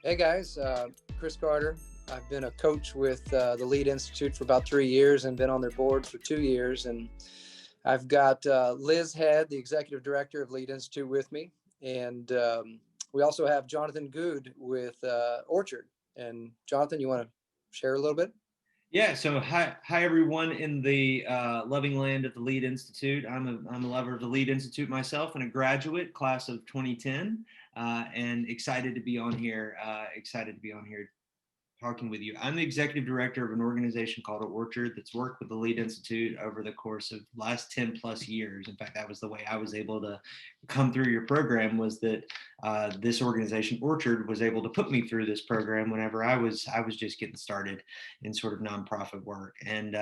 Hey guys, Chris Carter. I've been a coach with the Lead Institute for about 3 years and been on their board for 2 years. And I've got Liz Head, the executive director of Lead Institute, with me. And we also have Jonathan Goode with Orchard. And Jonathan, you want to share a little bit? Yeah, so hi everyone in the loving land of the Lead Institute. I'm a lover of the Lead Institute myself and a graduate class of 2010, and excited to be on here. Talking with you. I'm the executive director of an organization called Orchard that's worked with the Lead Institute over the course of last 10 plus years. In fact, that was the way I was able to come through your program, was that this organization, Orchard, was able to put me through this program whenever I was just getting started in sort of nonprofit work. And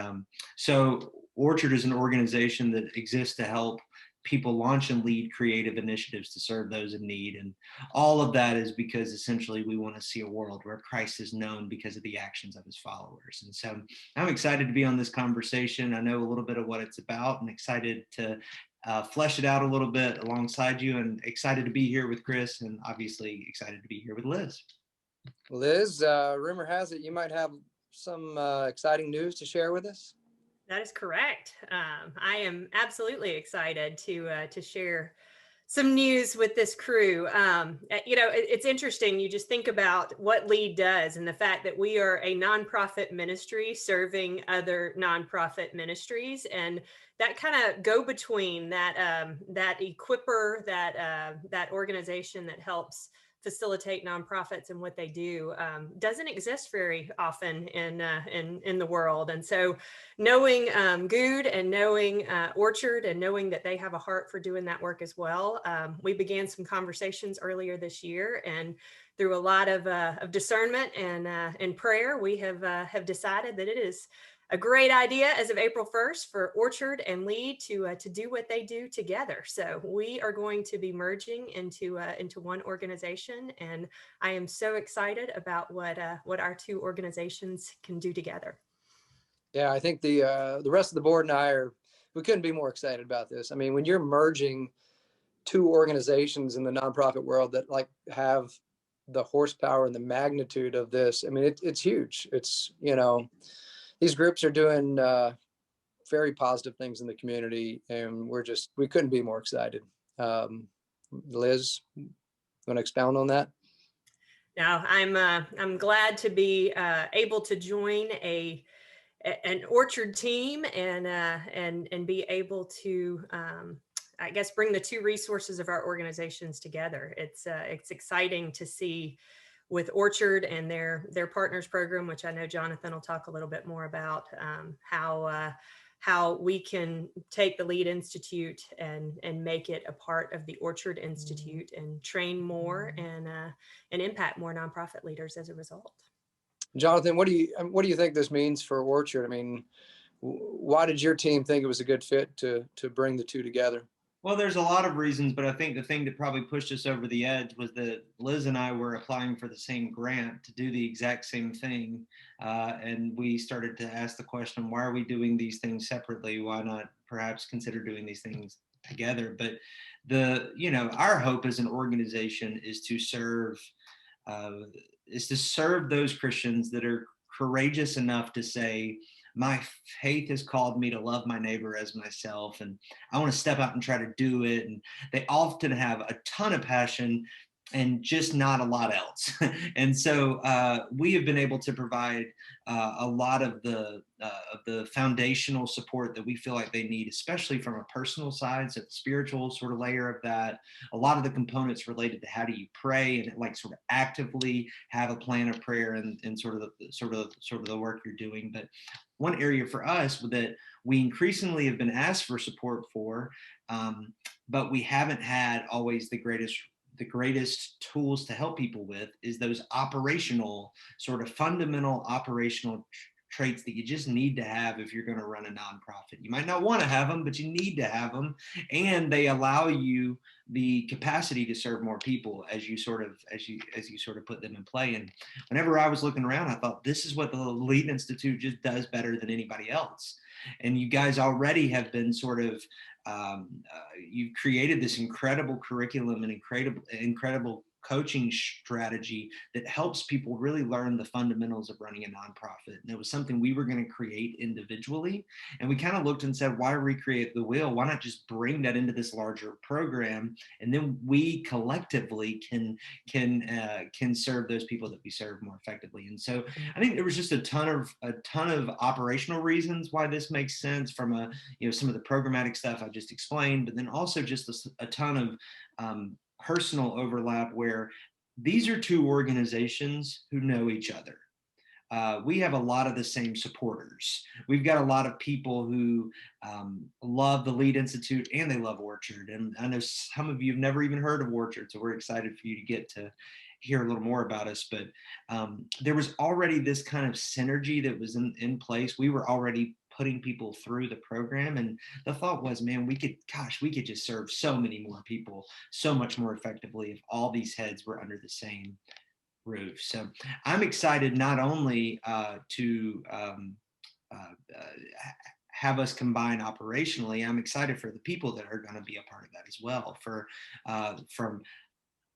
so Orchard is an organization that exists to help people launch and lead creative initiatives to serve those in need. And all of that is because essentially we want to see a world where Christ is known because of the actions of his followers. And so I'm excited to be on this conversation. I know a little bit of what it's about and excited to flesh it out a little bit alongside you, and excited to be here with Chris, and obviously excited to be here with Liz. Liz, rumor has it you might have some exciting news to share with us. That is correct. I am absolutely excited to share some news with this crew. It's interesting. You just think about what Lead does and the fact that we are a nonprofit ministry serving other nonprofit ministries, and that kind of go between that equiper, that organization that helps facilitate nonprofits and what they do doesn't exist very often in the world. And so knowing Goode and knowing Orchard and knowing that they have a heart for doing that work as well, we began some conversations earlier this year, and through a lot of discernment and prayer, we have decided that it is a great idea as of April 1st for Orchard and Lead to do what they do together. So we are going to be merging into one organization, and I am so excited about what our two organizations can do together. Yeah, I think the rest of the board and we couldn't be more excited about this. I mean, when you're merging two organizations in the nonprofit world that like have the horsepower and the magnitude of this, I mean, it's huge. It's, these groups are doing very positive things in the community, and we couldn't be more excited. Liz, you want to expound on that? Now, I'm glad to be able to join an Orchard team and be able to I guess bring the two resources of our organizations together. It's exciting to see with Orchard and their partners program, which I know Jonathan will talk a little bit more about, how we can take the Lead Institute and make it a part of the Orchard Institute and train more and impact more nonprofit leaders as a result. Jonathan, what do you think this means for Orchard? I mean, why did your team think it was a good fit to bring the two together? Well, there's a lot of reasons, but I think the thing that probably pushed us over the edge was that Liz and I were applying for the same grant to do the exact same thing. And we started to ask the question, why are we doing these things separately? Why not perhaps consider doing these things together? But our hope as an organization is to serve those Christians that are courageous enough to say, my faith has called me to love my neighbor as myself, and I want to step out and try to do it. And they often have a ton of passion and just not a lot else. And so we have been able to provide a lot of the foundational support that we feel like they need, especially from a personal side, so the spiritual sort of layer of that, a lot of the components related to how do you pray and like sort of actively have a plan of prayer and sort of the work you're doing. But one area for us that we increasingly have been asked for support for, but we haven't had always the greatest tools to help people with, is those operational, sort of fundamental operational traits that you just need to have if you're going to run a nonprofit. You might not want to have them, but you need to have them, and they allow you the capacity to serve more people as you sort of put them in play. And whenever I was looking around, I thought, this is what the Lead Institute just does better than anybody else. And you guys already have been sort of you've created this incredible curriculum and incredible coaching strategy that helps people really learn the fundamentals of running a nonprofit. And it was something we were going to create individually. And we kind of looked and said, why recreate the wheel? Why not just bring that into this larger program? And then we collectively can serve those people that we serve more effectively. And so I think there was just a ton of operational reasons why this makes sense from some of the programmatic stuff I just explained, but then also just a ton of personal overlap where these are two organizations who know each other. We have a lot of the same supporters. We've got a lot of people who love the Lead Institute and they love Orchard. And I know some of you have never even heard of Orchard, so we're excited for you to get to hear a little more about us. But there was already this kind of synergy that was in place. We were already putting people through the program. And the thought was, man, we could just serve so many more people so much more effectively if all these heads were under the same roof. So I'm excited not only to have us combine operationally, I'm excited for the people that are going to be a part of that as well. From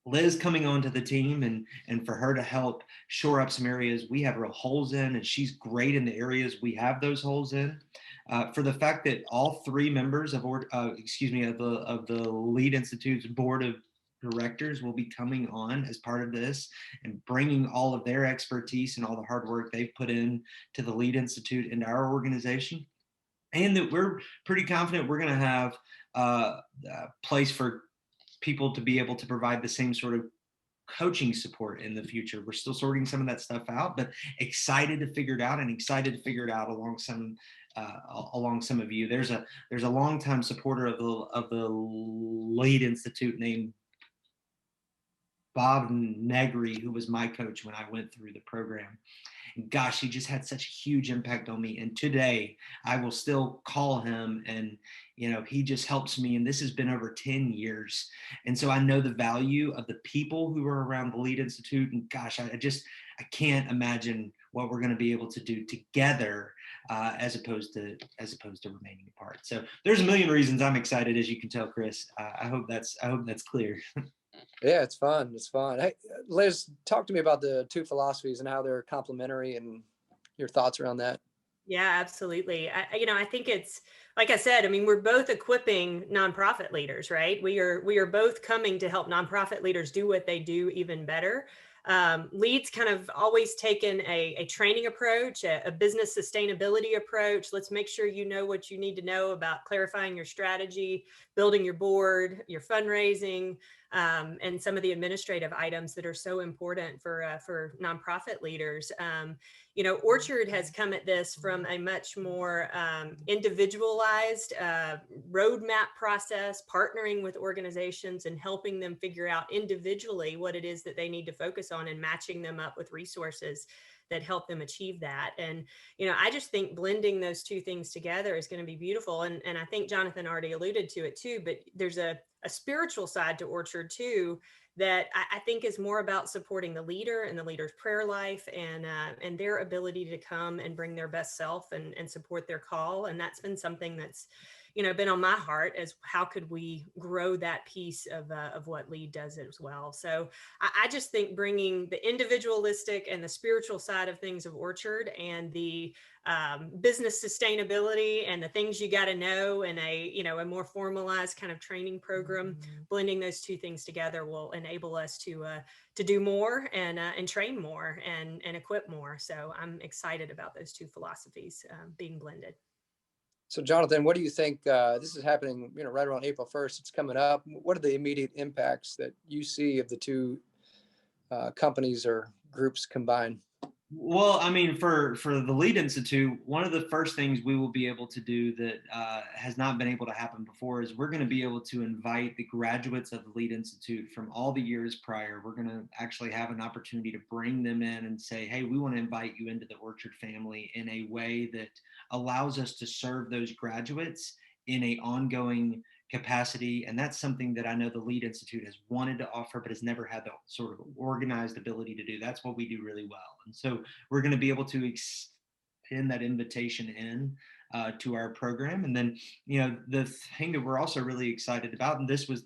Liz coming onto the team and for her to help shore up some areas we have real holes in, and she's great in the areas we have those holes in. For the fact that all three members of the Lead Institute's board of directors will be coming on as part of this and bringing all of their expertise and all the hard work they've put in to the Lead Institute into our organization. And that we're pretty confident we're going to have a place for people to be able to provide the same sort of coaching support in the future. We're still sorting some of that stuff out, but excited to figure it out, and excited to figure it out along some of you. There's a longtime supporter of the Lead Institute named Bob Negri, who was my coach when I went through the program. And gosh, he just had such a huge impact on me. And today I will still call him, and he just helps me. And this has been over 10 years. And so I know the value of the people who are around the Lead Institute. And gosh, I can't imagine what we're going to be able to do together as opposed to remaining apart. So there's a million reasons I'm excited, as you can tell, Chris. I hope that's clear. Yeah, it's fun. It's fun. Hey, Liz, talk to me about the two philosophies and how they're complementary and your thoughts around that. Yeah, absolutely. I think it's, like I said, I mean, we're both equipping nonprofit leaders, right? We are both coming to help nonprofit leaders do what they do even better. Lead's kind of always taken a training approach, a business sustainability approach. Let's make sure you know what you need to know about clarifying your strategy, building your board, your fundraising, and some of the administrative items that are so important for nonprofit leaders. Orchard has come at this from a much more individualized roadmap process, partnering with organizations and helping them figure out individually what it is that they need to focus on and matching them up with resources that help them achieve that. And, I just think blending those two things together is going to be beautiful. And I think Jonathan already alluded to it too, but there's a spiritual side to Orchard too, that I think is more about supporting the leader and the leader's prayer life and their ability to come and bring their best self and support their call. And that's been something that's, been on my heart, as how could we grow that piece of what Lead does as well. So I just think bringing the individualistic and the spiritual side of things of Orchard and the business sustainability and the things you got to know in a more formalized kind of training program, blending those two things together will enable us to do more and train more and equip more. So I'm excited about those two philosophies being blended. So Jonathan, what do you think? This is happening, right around April 1st. It's coming up. What are the immediate impacts that you see of the two companies or groups combined? Well, I mean, for the Lead Institute, one of the first things we will be able to do that has not been able to happen before is we're going to be able to invite the graduates of the Lead Institute from all the years prior. We're going to actually have an opportunity to bring them in and say, hey, we want to invite you into the Orchard family in a way that allows us to serve those graduates in an ongoing capacity. And that's something that I know the Lead Institute has wanted to offer, but has never had the sort of organized ability to do. That's what we do really well. And so we're going to be able to extend that invitation in to our program. And then, the thing that we're also really excited about, and this was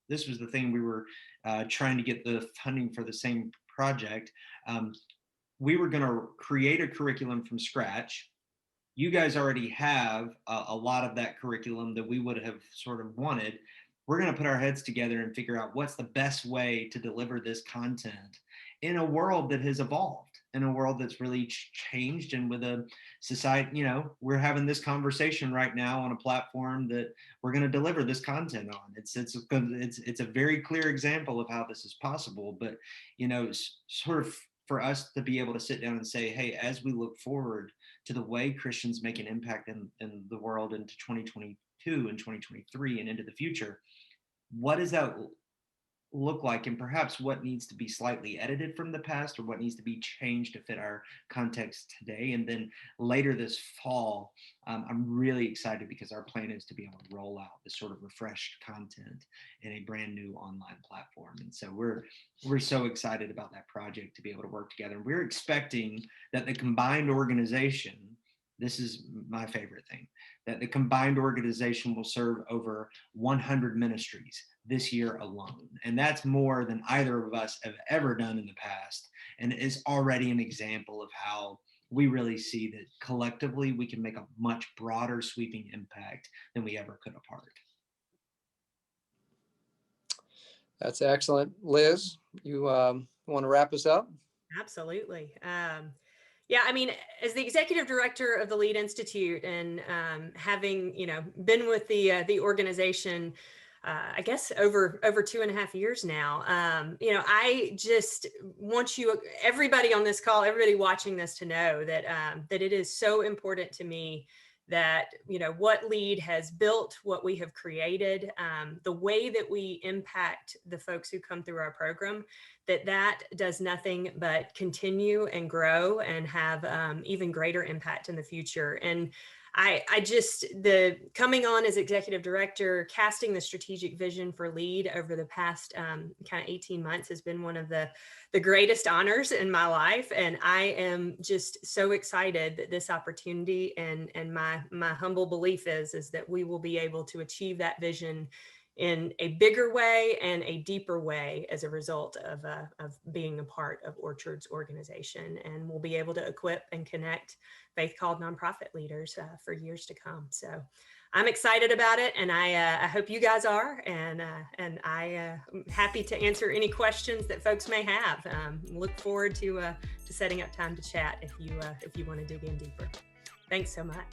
this was the thing we were trying to get the funding for the same project. We were going to create a curriculum from scratch. You guys already have a lot of that curriculum that we would have sort of wanted. We're going to put our heads together and figure out what's the best way to deliver this content in a world that has evolved, in a world that's really changed, and with a society, we're having this conversation right now on a platform that we're going to deliver this content on. It's a very clear example of how this is possible, but sort of for us to be able to sit down and say, hey, as we look forward to the way Christians make an impact in the world into 2022 and 2023 and into the future, what does that look like, and perhaps what needs to be slightly edited from the past, or what needs to be changed to fit our context today? And then later this fall, I'm really excited because our plan is to be able to roll out this sort of refreshed content in a brand new online platform. And so we're so excited about that project to be able to work together. And we're expecting that the combined organization, this is my favorite thing, that the combined organization will serve over 100 ministries this year alone. And that's more than either of us have ever done in the past, and is already an example of how we really see that collectively we can make a much broader sweeping impact than we ever could apart. That's excellent. Liz, you want to wrap us up? Absolutely. Yeah, I mean, as the executive director of the Lead Institute, and having been with the organization, I guess over 2.5 years now, I just want everybody on this call, everybody watching this, to know that that it is so important to me that what Lead has built, what we have created, the way that we impact the folks who come through our program, that does nothing but continue and grow and have even greater impact in the future. And I just, the coming on as executive director, casting the strategic vision for Lead over the past kind of 18 months has been one of the greatest honors in my life. And I am just so excited that this opportunity, and my humble belief is that we will be able to achieve that vision in a bigger way and a deeper way as a result of being a part of Orchard's organization. And we'll be able to equip and connect faith-called nonprofit leaders for years to come. So I'm excited about it, and I hope you guys are. And I'm happy to answer any questions that folks may have. Look forward to setting up time to chat if you want to dig in deeper. Thanks so much.